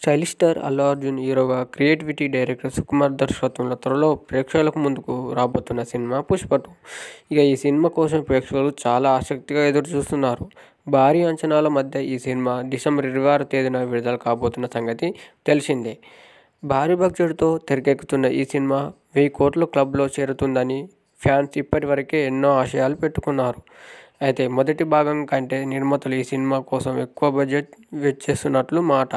Stylish star Allu Arjun హీరోగా, creativity director Sukumar దర్శకత్వంలో త్వరలో ప్రేక్షకులకు ముందుకు రాబోతున్న సినిమా 'పుష్ప 2'. ఈ సినిమా కోసం ప్రేక్షకులు చాలా ఆసక్తిగా ఎదురుచూస్తున్నారు. భారీ అంచనాల మధ్య ఈ సినిమా డిసెంబర్ 26వ తేదీన విడుదల కాబోతున్న సంగతి తెలిసిందే. భారీ బడ్జెట్తో తెరకెక్కుతున్న ఈ సినిమా 1000 కోట్ల క్లబ్లో చేరుతుందని ఫ్యాన్స్ ఇప్పటివరకే ఎన్నో ఆశయాలు పెట్టుకున్నారు. అయితే మొదటి భాగం కంటే నిర్మాతలు ఈ సినిమా కోసం ఎక్కువ బడ్జెట్ వెచ్చిస్తున్నట్లు మాట.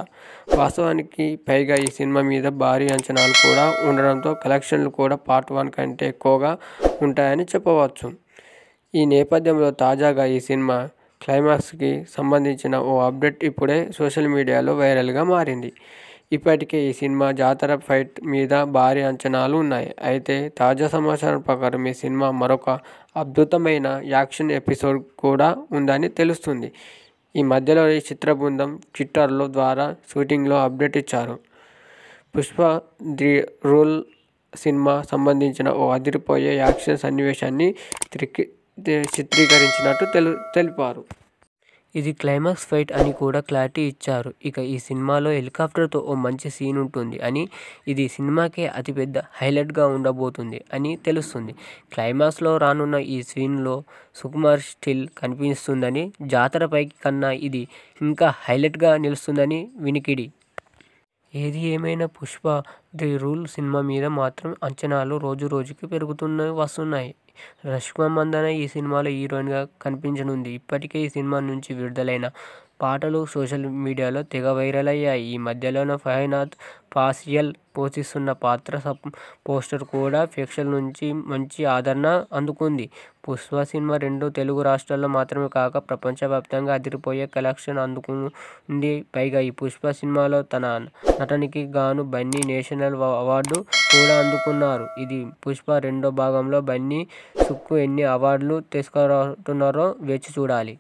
వాస్తవానికి పైగా ఈ సినిమా మీద భారీ అంచనాలు కూడా ఉండడంతో కలెక్షన్లు కూడా పార్ట్ 1 కంటే ఎక్కువగా ఉంటాయని చెప్పవచ్చు. ఈ నేపథ్యంలో తాజాగా ఈ సినిమా క్లైమాక్స్కి సంబంధించిన ఓ అప్డేట్ ఇప్పుడే సోషల్ మీడియాలో వైరల్గా మారింది. ఇప్పటికే ఈ సినిమా జాతర ఫైట్ మీద భారీ అంచనాలు ఉన్నాయి. అయితే తాజా సమాచారం ప్రకారం ఈ సినిమా మరొక అద్భుతమైన యాక్షన్ ఎపిసోడ్ కూడా ఉందని తెలుస్తుంది. ఈ మధ్యలో ఈ చిత్ర బృందం ట్విట్టర్లో ద్వారా షూటింగ్లో అప్డేట్ ఇచ్చారు. 'పుష్ప ది రూల్' సినిమా సంబంధించిన ఓ అదిరిపోయే యాక్షన్ సన్నివేశాన్ని చిత్రీకరించినట్టు తెలిపారు. ఇది క్లైమాక్స్ ఫైట్ అని కూడా క్లారిటీ ఇచ్చారు. ఈ సినిమాలో హెలికాప్టర్తో ఓ మంచి సీన్ ఉంటుంది అని, ఇది సినిమాకే అతిపెద్ద హైలైట్గా ఉండబోతుంది అని తెలుస్తుంది. క్లైమాక్స్లో రానున్న ఈ సీన్లో సుకుమార్ స్టిల్ కనిపిస్తుందని, జాతర ఫైట్ కన్నా ఇది ఇంకా హైలైట్గా నిలుస్తుందని వినికిడి. ఏది ఏమైనా 'పుష్ప ది రూల్' సినిమా మీద మాత్రం అంచనాలు రోజురోజుకి వస్తున్నాయి. రష్మిక మందన్న ఈ సినిమాలో హీరోయిన్గా కనిపించనుంది. ఇప్పటికే ఈ సినిమా నుంచి విడుదలైన పాటలు సోషల్ మీడియాలో తెగ వైరల్ అయ్యాయి. ఈ మధ్యలోనే ఫహద్ ఫాసిల్ పోషిస్తున్న పాత్ర పోస్టర్ కూడా ప్రేక్షకుల నుంచి మంచి ఆదరణ అందుకుంది. 'పుష్ప' సినిమా 2 తెలుగు రాష్ట్రాల్లో మాత్రమే కాక ప్రపంచవ్యాప్తంగా అదిరిపోయే కలెక్షన్ అందుకుంది. పైగా ఈ 'పుష్ప' సినిమాలో తన నటనకి గాను బన్నీ నేషనల్ అవార్డు కూడా అందుకున్నారు. ఇది 'పుష్ప' 2వ భాగంలో బన్నీ, సుక్కు ఎన్ని అవార్డులు తీసుకురాబోతున్నారో వేచి చూడాలి.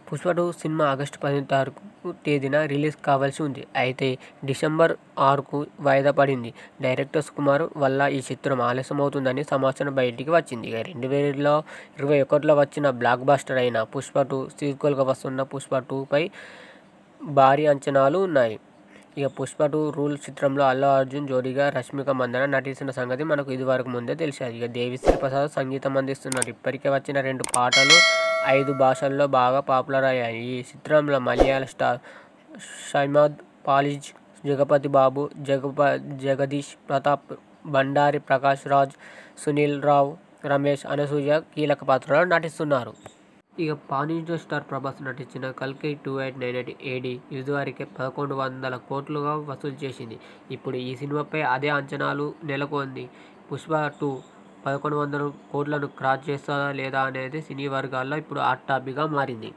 'పుష్ప 2' సినిమా ఆగస్టు 16వ తేదీన రిలీజ్ కావాల్సి ఉంది. అయితే డిసెంబర్ 6కు వాయిదా పడింది. డైరెక్టర్ సుకుమార్ వల్ల ఈ చిత్రం ఆలస్యమవుతుందని సమాచారం బయటికి వచ్చింది. 2021లో వచ్చిన బ్లాక్ బస్టర్ అయిన 'పుష్ప 2' సీక్వెల్గా వస్తున్న 'పుష్ప 2'పై భారీ అంచనాలు ఉన్నాయి. 'పుష్ప 2 రూల్' చిత్రంలో అల్లు అర్జున్ జోడీగా రష్మిక మందన్న నటిస్తున్న సంగతి మనకు ఇదివరకు ముందే తెలిసేది. దేవిశ్రీ ప్రసాద్ సంగీతం అందిస్తున్నారు. ఇప్పటికే వచ్చిన 2 పాటలు 5 భాషల్లో బాగా పాపులర్ అయ్యాయి. ఈ చిత్రంలో మలయాళ స్టార్ షహనాజ్ ఫాజిల్, జగపతి బాబు, జగదీష్ ప్రతాప్, బండారి ప్రకాష్ రాజ్, సునీల్ రావు, రమేష్, అనసూయ కీలక పాత్రల్లో నటిస్తున్నారు. పాన్ ఇండియా స్టార్ ప్రభాస్ నటించిన 'కల్కి 2898 AD' ఇదివరకే 1100 కోట్లుగా వసూలు చేసింది. ఇప్పుడు ఈ సినిమాపై అదే అంచనాలు నెలకొంది. 'పుష్ప 2' 1100 కోట్లను క్రాస్ చేస్తుందా లేదా అనేది సినీ వర్గాల్లో ఇప్పుడు హాట్ టాపిక్గా మారింది.